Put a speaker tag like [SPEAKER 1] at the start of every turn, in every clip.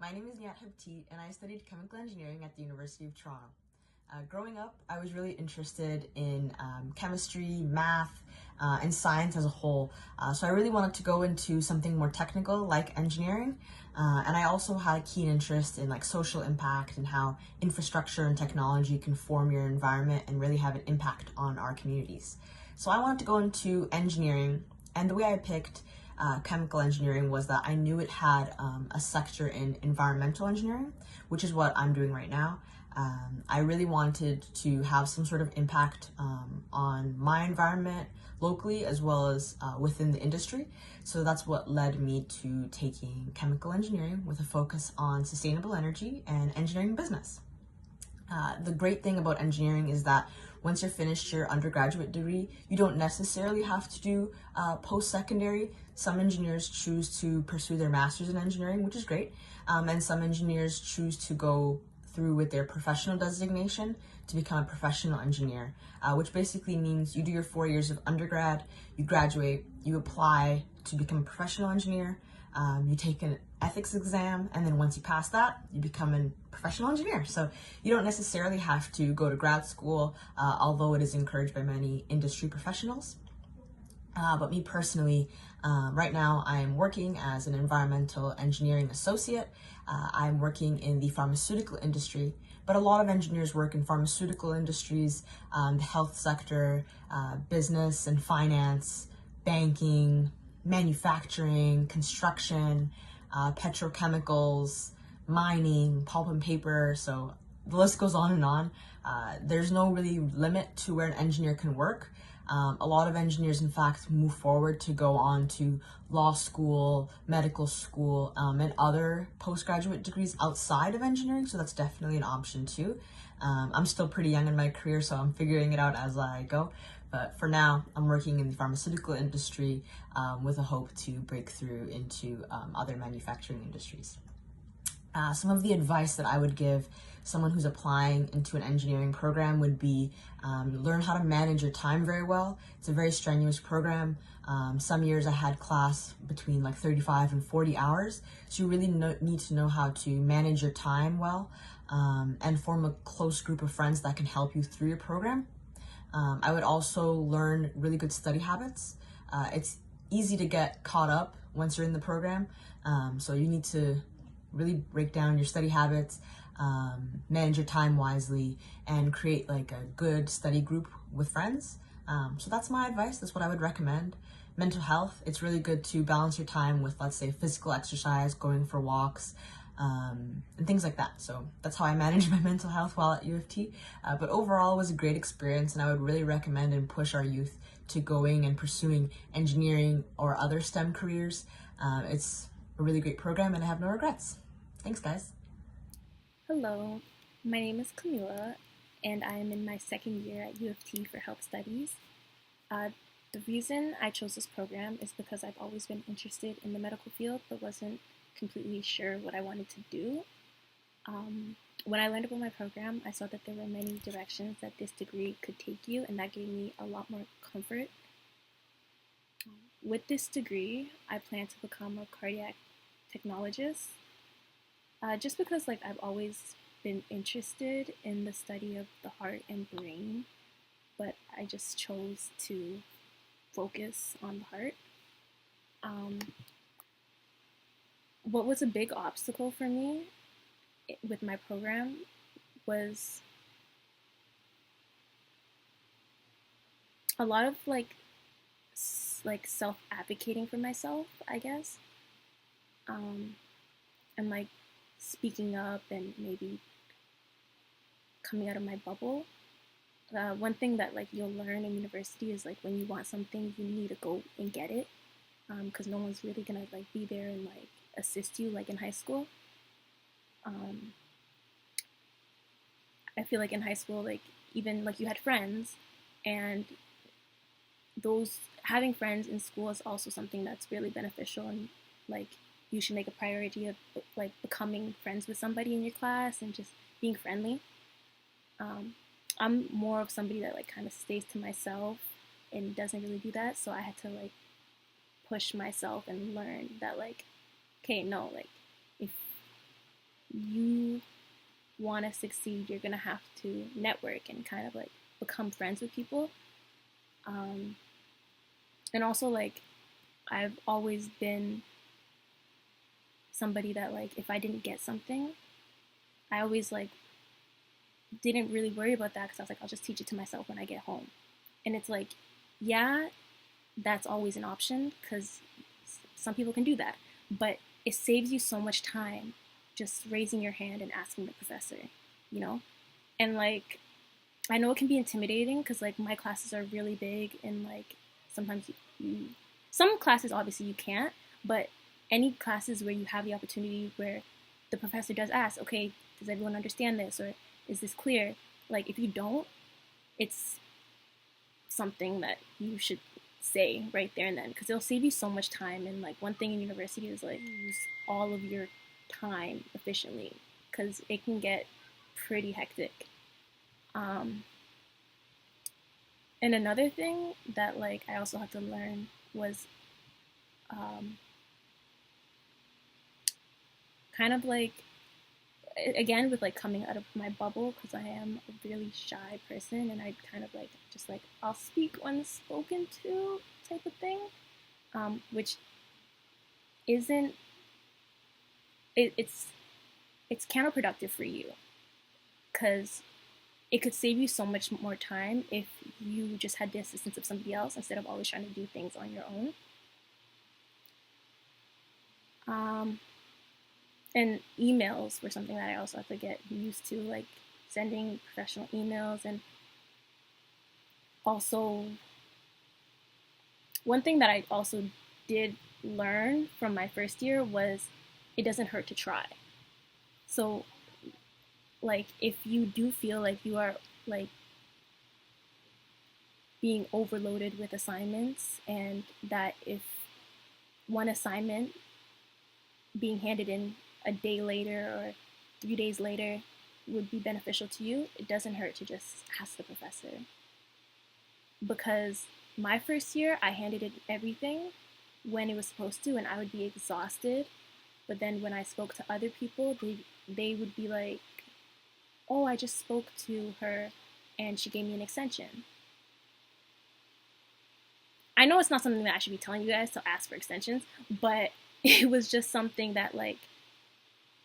[SPEAKER 1] My name is Nyat Habtit, and I studied chemical engineering at the University of Toronto. Growing up, I was really interested in chemistry, math, and science as a whole. So I really wanted to go into something more technical like engineering. And I also had a keen interest in like social impact and how infrastructure and technology can form your environment and really have an impact on our communities. So I wanted to go into engineering, and the way I picked chemical engineering was that I knew it had a sector in environmental engineering, which is what I'm doing right now. I really wanted to have some sort of impact on my environment locally as well as within the industry. So that's what led me to taking chemical engineering with a focus on sustainable energy and engineering business. The great thing about engineering is that once you're finished your undergraduate degree, you don't necessarily have to do post-secondary. Some engineers choose to pursue their master's in engineering, which is great, and some engineers choose to go through with their professional designation to become a professional engineer, which basically means you do your 4 years of undergrad, you graduate, you apply to become a professional engineer, you take an ethics exam, and then once you pass that, you become a professional engineer. So you don't necessarily have to go to grad school, although it is encouraged by many industry professionals. But me personally, right now I'm working as an environmental engineering associate. I'm working in the pharmaceutical industry, but a lot of engineers work in pharmaceutical industries, the health sector, business and finance, banking, manufacturing, construction, petrochemicals, mining, pulp and paper. So the list goes on and on. There's no really limit to where an engineer can work. A lot of engineers, in fact, move forward to go on to law school, medical school, and other postgraduate degrees outside of engineering, so that's definitely an option too. I'm still pretty young in my career, so I'm figuring it out as I go. But for now, I'm working in the pharmaceutical industry with a hope to break through into other manufacturing industries. Some of the advice that I would give someone who's applying into an engineering program would be learn how to manage your time very well. It's a very strenuous program. Some years I had class between like 35 and 40 hours. So you really need to know how to manage your time well and form a close group of friends that can help you through your program. I would also learn really good study habits. It's easy to get caught up once you're in the program. So you need to really break down your study habits, manage your time wisely, and create like a good study group with friends. So that's my advice. That's what I would recommend. Mental health, it's really good to balance your time with, let's say, physical exercise, going for walks, and things like that. So that's how I manage my mental health while at U of T. But overall, it was a great experience, and I would really recommend and push our youth to going and pursuing engineering or other STEM careers. It's a really great program, and I have no regrets. Thanks, guys.
[SPEAKER 2] Hello, my name is Camila, and I am in my second year at U of T for health studies. The reason I chose this program is because I've always been interested in the medical field, but wasn't completely sure what I wanted to do. When I learned about my program, I saw that there were many directions that this degree could take you, and that gave me a lot more comfort. With this degree, I plan to become a cardiac technologist, just because like I've always been interested in the study of the heart and brain, but I just chose to focus on the heart. What was a big obstacle for me with my program was a lot of like self-advocating for myself, I guess, and like speaking up and maybe coming out of my bubble. One thing that like you'll learn in university is like when you want something, you need to go and get it, because no one's really gonna like be there and like assist you like in high school. I feel like in high school, like even like you had friends, and those having friends in school is also something that's really beneficial, and like you should make a priority of like becoming friends with somebody in your class and just being friendly. I'm more of somebody that like kind of stays to myself and doesn't really do that, so I had to like push myself and learn that like, okay, no, like if you want to succeed, you're going to have to network and kind of like become friends with people. And also, like, I've always been somebody that, like, if I didn't get something, I always, like, didn't really worry about that because I was like, I'll just teach it to myself when I get home. And it's like, yeah, that's always an option because some people can do that. But it saves you so much time just raising your hand and asking the professor, you know? And, like, I know it can be intimidating because, like, my classes are really big and, like, sometimes some classes obviously you can't, but any classes where you have the opportunity where the professor does ask, okay, does everyone understand this, or is this clear? Like, if you don't, it's something that you should say right there and then because it'll save you so much time. And, like, one thing in university is, like, use all of your time efficiently because it can get pretty hectic. And another thing that, like, I also had to learn was kind of like, again, with like coming out of my bubble because I am a really shy person and I kind of like just like I'll speak when spoken to type of thing, which isn't it's counterproductive for you because it could save you so much more time if you just had the assistance of somebody else instead of always trying to do things on your own. And emails were something that I also had to get used to, like sending professional emails. And also, one thing that I also did learn from my first year was it doesn't hurt to try. So, like, if you do feel like you are like being overloaded with assignments, and that if one assignment being handed in a day later or 3 days later would be beneficial to you, it doesn't hurt to just ask the professor. Because my first year, I handed in everything when it was supposed to, and I would be exhausted. But then when I spoke to other people, they would be like, oh, I just spoke to her and she gave me an extension. I know it's not something that I should be telling you guys to ask for extensions, but it was just something that, like,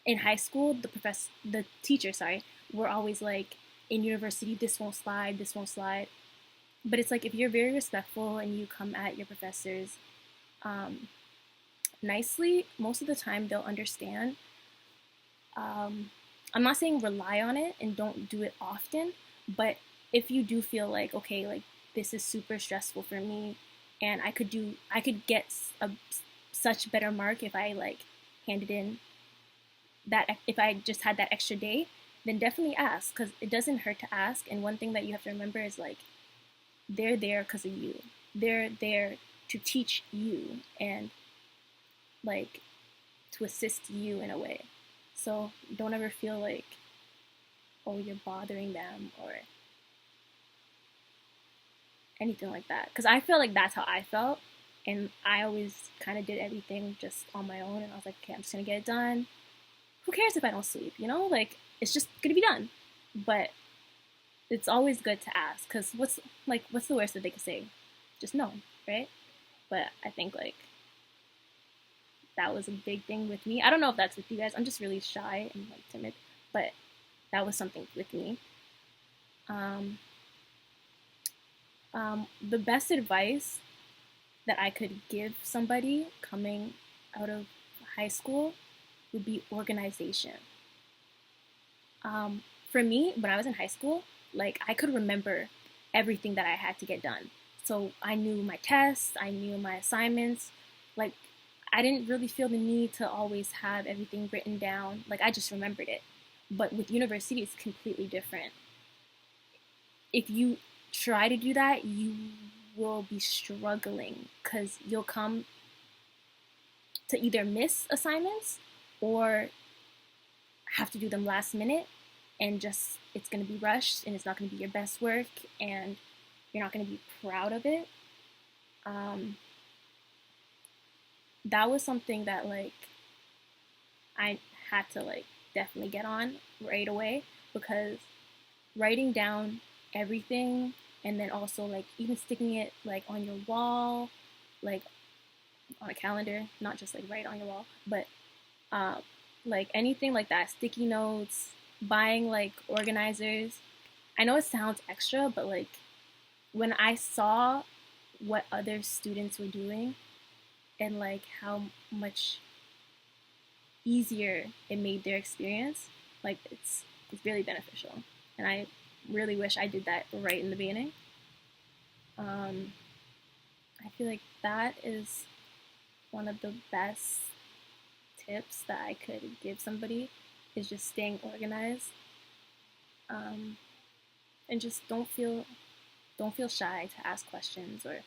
[SPEAKER 2] in high school, the teachers, were always like, in university, this won't slide, this won't slide. But it's like, if you're very respectful and you come at your professors nicely, most of the time they'll understand. I'm not saying rely on it and don't do it often, but if you do feel like, okay, like, this is super stressful for me, and I could get such better mark if I like handed in that, if I just had that extra day, then definitely ask because it doesn't hurt to ask. And one thing that you have to remember is, like, they're there because of you. They're there to teach you and, like, to assist you in a way. So don't ever feel like, oh, you're bothering them or anything like that. Because I feel like that's how I felt. And I always kind of did everything just on my own. And I was like, okay, I'm just going to get it done. Who cares if I don't sleep, you know? Like, it's just going to be done. But it's always good to ask. Because what's the worst that they could say? Just no, right? But I think, like, that was a big thing with me. I don't know if that's with you guys. I'm just really shy and, like, timid. But that was something with me. The best advice that I could give somebody coming out of high school would be organization. For me, when I was in high school, like, I could remember everything that I had to get done. So I knew my tests, I knew my assignments. Like, I didn't really feel the need to always have everything written down. Like, I just remembered it. But with university, it's completely different. If you try to do that, you will be struggling because you'll come to either miss assignments or have to do them last minute, and just it's going to be rushed and it's not going to be your best work and you're not going to be proud of it. That was something that, like, I had to, like, definitely get on right away, because writing down everything, and then also like even sticking it like on your wall, like on a calendar, not just like right on your wall, but um, like anything like that, sticky notes, buying like organizers. I know it sounds extra, but like when I saw what other students were doing and like how much easier it made their experience, like it's really beneficial. And I really wish I did that right in the beginning. Um, I feel like that is one of the best tips that I could give somebody, is just staying organized, um, and just don't feel shy to ask questions or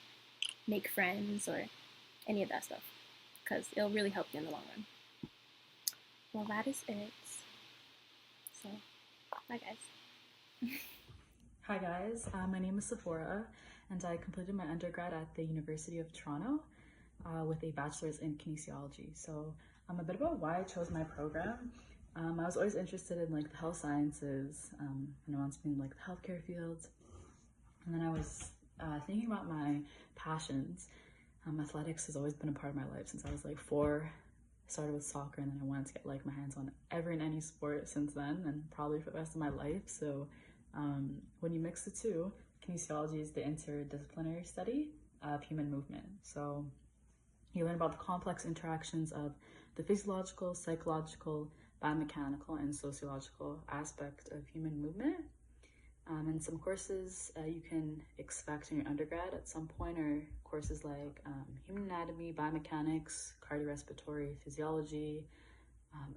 [SPEAKER 2] make friends or any of that stuff, because it'll really help you in the long run. Well, that is it. So, bye guys.
[SPEAKER 3] Hi guys, my name is Siffora, and I completed my undergrad at the University of Toronto with a bachelor's in kinesiology. So a bit about why I chose my program. I was always interested in like the health sciences, and I wanted to be in like the healthcare field. And then I was thinking about my passions. Athletics has always been a part of my life since I was like 4. I started with soccer, and then I wanted to get like my hands on every and any sport since then, and probably for the rest of my life. So when you mix the two, kinesiology is the interdisciplinary study of human movement. So you learn about the complex interactions of the physiological, psychological, biomechanical, and sociological aspect of human movement. And some courses you can expect in your undergrad at some point are courses like human anatomy, biomechanics, cardiorespiratory physiology,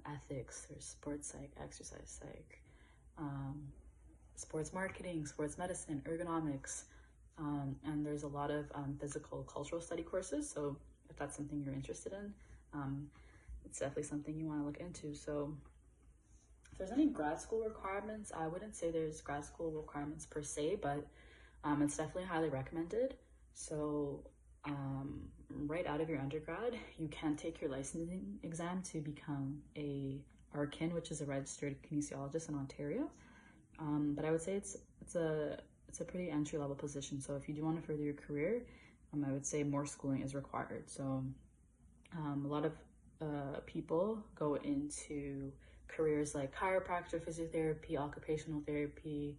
[SPEAKER 3] ethics, or sports psych, exercise psych, sports marketing, sports medicine, ergonomics, and there's a lot of physical cultural study courses. So if that's something you're interested in, it's definitely something you want to look into. So if there's any grad school requirements, I wouldn't say there's grad school requirements per se, but it's definitely highly recommended. So right out of your undergrad, you can take your licensing exam to become a BKin, which is a registered kinesiologist in Ontario. But I would say it's a pretty entry-level position. So if you do want to further your career, I would say more schooling is required. So a lot of people go into careers like chiropractor, physiotherapy, occupational therapy.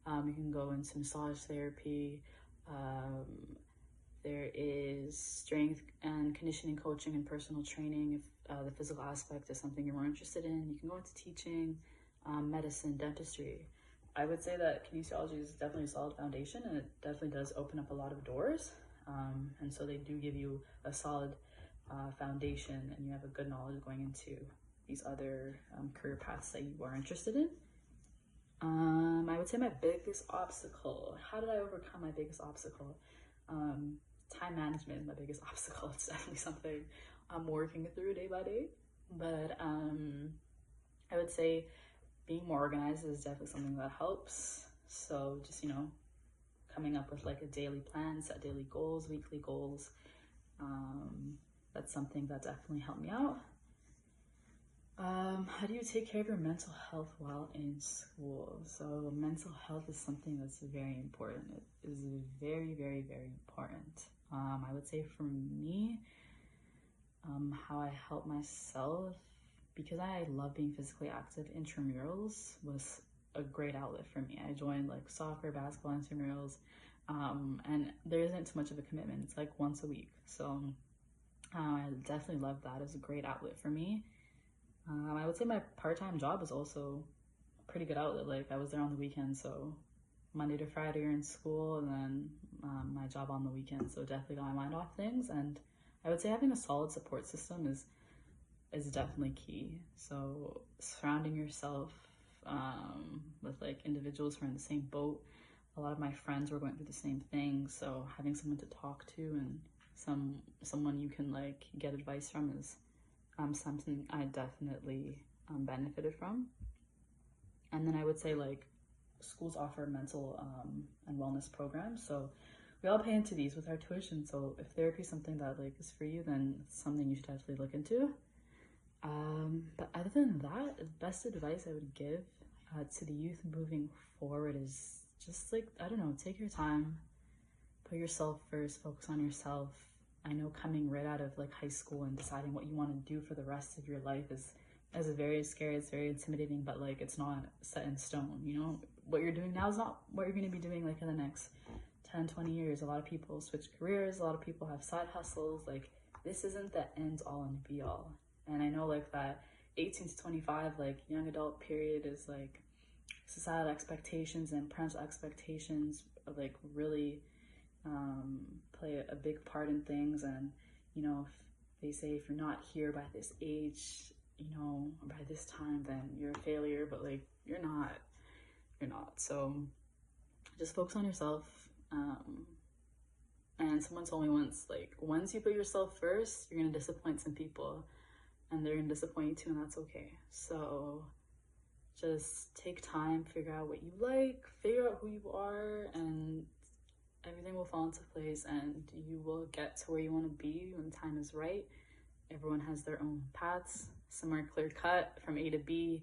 [SPEAKER 3] You can go into massage therapy. There is strength and conditioning coaching and personal training. If the physical aspect is something you're more interested in, you can go into teaching, medicine, dentistry. I would say that kinesiology is definitely a solid foundation, and it definitely does open up a lot of doors. And so they do give you a solid foundation, and you have a good knowledge going into these other career paths that you are interested in. I would say my biggest obstacle. How did I overcome my biggest obstacle? Time management is my biggest obstacle. It's definitely something I'm working through day by day. But I would say being more organized is definitely something that helps. So just, coming up with like a daily plan, set daily goals, weekly goals. That's something that definitely helped me out. How do you take care of your mental health while in school? So mental health is something that's very important. It is very, very, very important. I would say for me, how I help myself, because I love being physically active, intramurals was a great outlet for me. I joined like soccer, basketball, intramurals, and there isn't too much of a commitment. It's like once a week. So I definitely love that as a great outlet for me. I would say my part-time job is also a pretty good outlet. Like I was there on the weekends, so Monday to Friday you're in school, and then my job on the weekend. So definitely got my mind off things. And I would say having a solid support system is definitely key. So surrounding yourself with like individuals who are in the same boat. A lot of my friends were going through the same thing, so having someone to talk to and someone you can like get advice from is something I definitely benefited from. And then I would say like schools offer mental and wellness programs, so we all pay into these with our tuition. So if therapy is something that like is for you, then it's something you should definitely look into. But other than that, the best advice I would give to the youth moving forward is just like, I don't know, take your time, put yourself first, focus on yourself. I know coming right out of like high school and deciding what you want to do for the rest of your life is very scary, it's very intimidating, but like it's not set in stone, you know? What you're doing now is not what you're going to be doing like in the next 10, 20 years. A lot of people switch careers, a lot of people have side hustles. Like this isn't the end all and be all. And I know like that 18 to 25, like young adult period is like societal expectations and parental expectations like really play a big part in things. And, you know, if they say if you're not here by this age, you know, by this time, then you're a failure, but like you're not. So just focus on yourself. And someone told me once, like, once you put yourself first, you're gonna disappoint some people, and they're gonna disappoint you too, and that's okay. So just take time, figure out what you like, figure out who you are, and everything will fall into place, and you will get to where you want to be when the time is right. Everyone has their own paths. Some are clear cut from A to B,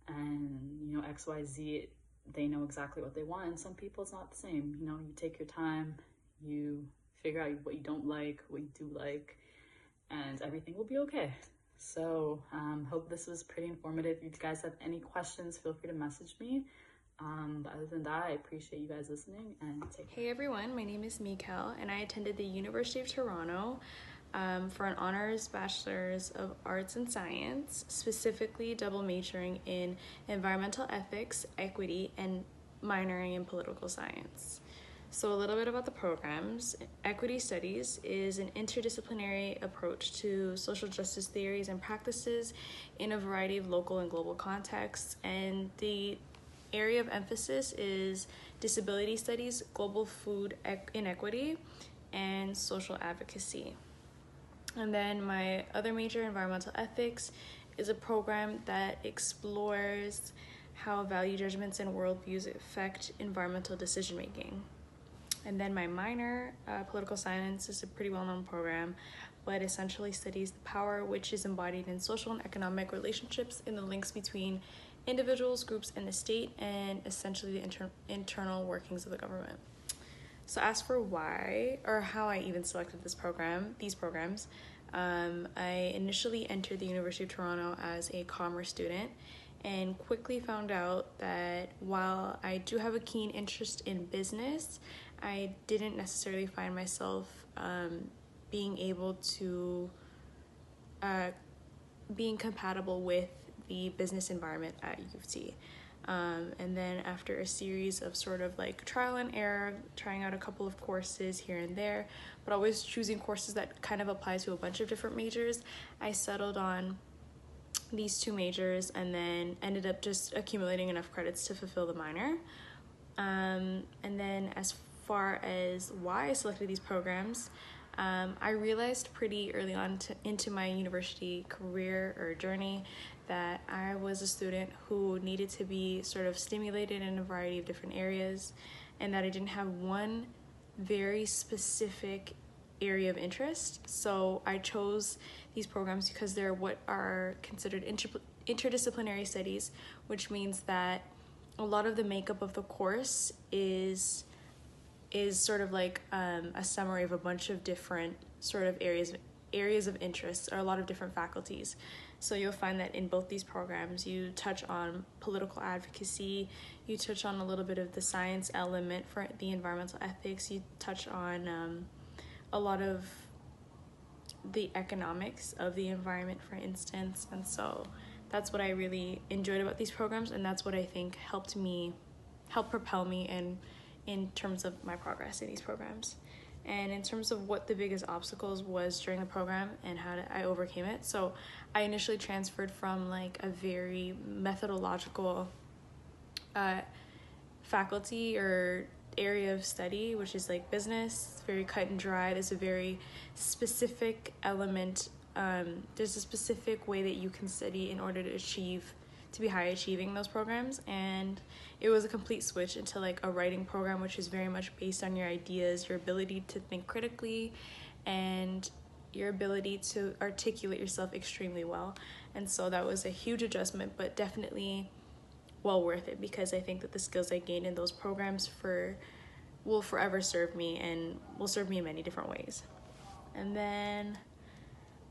[SPEAKER 3] and you know, XYZ, they know exactly what they want. And some people it's not the same. You know, you take your time, you figure out what you don't like, what you do like, and everything will be okay. So hope this was pretty informative. If you guys have any questions, feel free to message me. But other than that, I appreciate you guys listening, and take care.
[SPEAKER 2] Hey everyone, my name is Mical, and I attended the University of Toronto for an honors Bachelor's of Arts and Science, specifically double majoring in environmental ethics, equity, and minoring in political science. So a little bit about the programs. Equity Studies is an interdisciplinary approach to social justice theories and practices in a variety of local and global contexts, and the area of emphasis is disability studies, global food inequity, and social advocacy. And then my other major, environmental ethics, is a program that explores how value judgments and worldviews affect environmental decision making. And then my minor, political science, is a pretty well-known program, but essentially studies the power which is embodied in social and economic relationships in the links between individuals, groups, and the state, and essentially the internal workings of the government. So as for why, or how I even selected these programs, I initially entered the University of Toronto as a commerce student, and quickly found out that while I do have a keen interest in business, I didn't necessarily find myself being able to, being compatible with the business environment at U of T. And then after a series of sort of like trial and error, trying out a couple of courses here and there, but always choosing courses that kind of apply to a bunch of different majors, I settled on these two majors and then ended up just accumulating enough credits to fulfill the minor. And then as far as why I selected these programs, I realized pretty early on into my university career or journey that I was a student who needed to be sort of stimulated in a variety of different areas, and that I didn't have one very specific area of interest. So I chose these programs because they're what are considered interdisciplinary studies, which means that a lot of the makeup of the course is sort of like a summary of a bunch of different sort of areas of interest, or a lot of different faculties. So you'll find that in both these programs, you touch on political advocacy, you touch on a little bit of the science element for the environmental ethics, you touch on a lot of the economics of the environment, for instance. And so that's what I really enjoyed about these programs, and that's what I think helped propel me in terms of my progress in these programs. And in terms of what the biggest obstacles was during the program and how I overcame it. So I initially transferred from like a very methodological faculty or area of study, which is like business. It's very cut and dry. There's a very specific element. There's a specific way that you can study in order to be high achieving those programs. And it was a complete switch into like a writing program, which is very much based on your ideas, your ability to think critically, and
[SPEAKER 4] your ability to articulate yourself extremely well. And so that was a huge adjustment, but definitely well worth it, because I think that the skills I gained in those programs will forever serve me, and will serve me in many different ways. And then,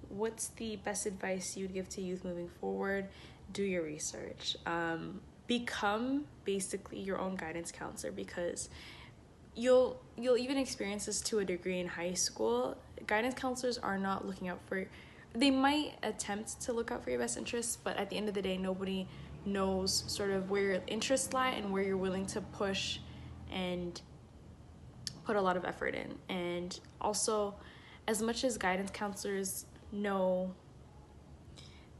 [SPEAKER 4] what's the best advice you'd give to youth moving forward? Do your research. Become basically your own guidance counselor, because you'll even experience this to a degree in high school. Guidance counselors are not looking out for, they might attempt to look out for your best interests, but at the end of the day, nobody knows sort of where your interests lie and where you're willing to push and put a lot of effort in. And also, as much as guidance counselors know,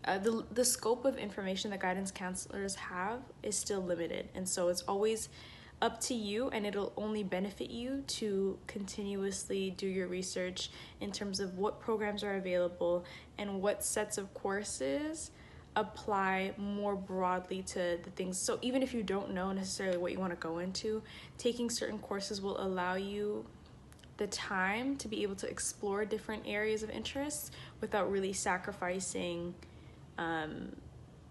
[SPEAKER 4] the scope of information that guidance counselors have is still limited, and so it's always up to you, and it'll only benefit you to continuously do your research in terms of what programs are available and what sets of courses apply more broadly to the things. So even if you don't know necessarily what you want to go into, taking certain courses will allow you the time to be able to explore different areas of interest without really sacrificing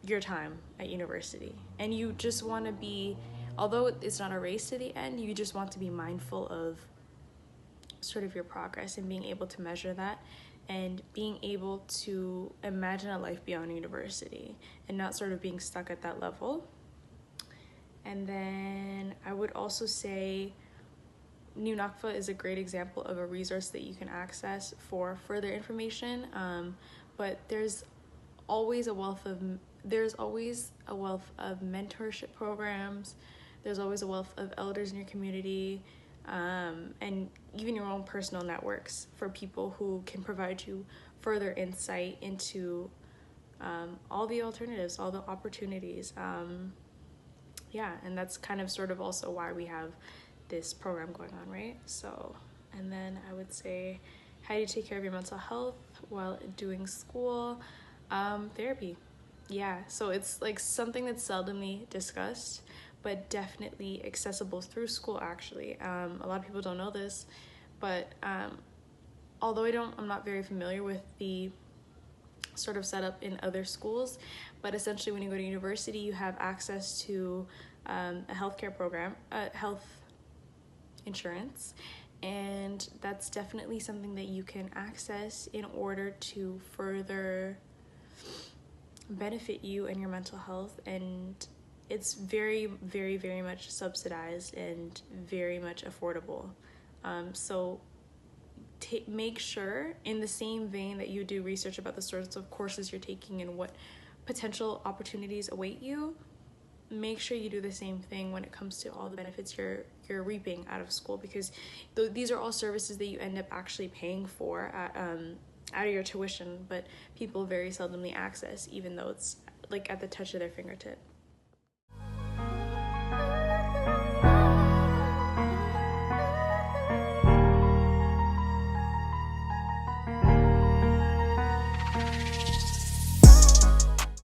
[SPEAKER 4] your time at university. And you just want to be, although it's not a race to the end, you just want to be mindful of sort of your progress and being able to measure that, and being able to imagine a life beyond university and not sort of being stuck at that level. And then I would also say New Nakfa is a great example of a resource that you can access for further information, but there's always a wealth of mentorship programs. There's always a wealth of elders in your community, and even your own personal networks for people who can provide you further insight into all the alternatives, all the opportunities. And that's kind of sort of also why we have this program going on, right? So, and then I would say, how do you take care of your mental health while doing school? Therapy. Yeah, so it's like something that's seldomly discussed, but definitely accessible through school, actually. A lot of people don't know this, but although I'm not very familiar with the sort of setup in other schools, but essentially when you go to university, you have access to a healthcare program, health insurance, and that's definitely something that you can access in order to further benefit you and your mental health. And it's very, very, very much subsidized and very much affordable. So make sure, in the same vein that you do research about the sorts of courses you're taking and what potential opportunities await you, make sure you do the same thing when it comes to all the benefits you're reaping out of school, because these are all services that you end up actually paying for out of your tuition, but people very seldomly access, even though it's like at the touch of their fingertip.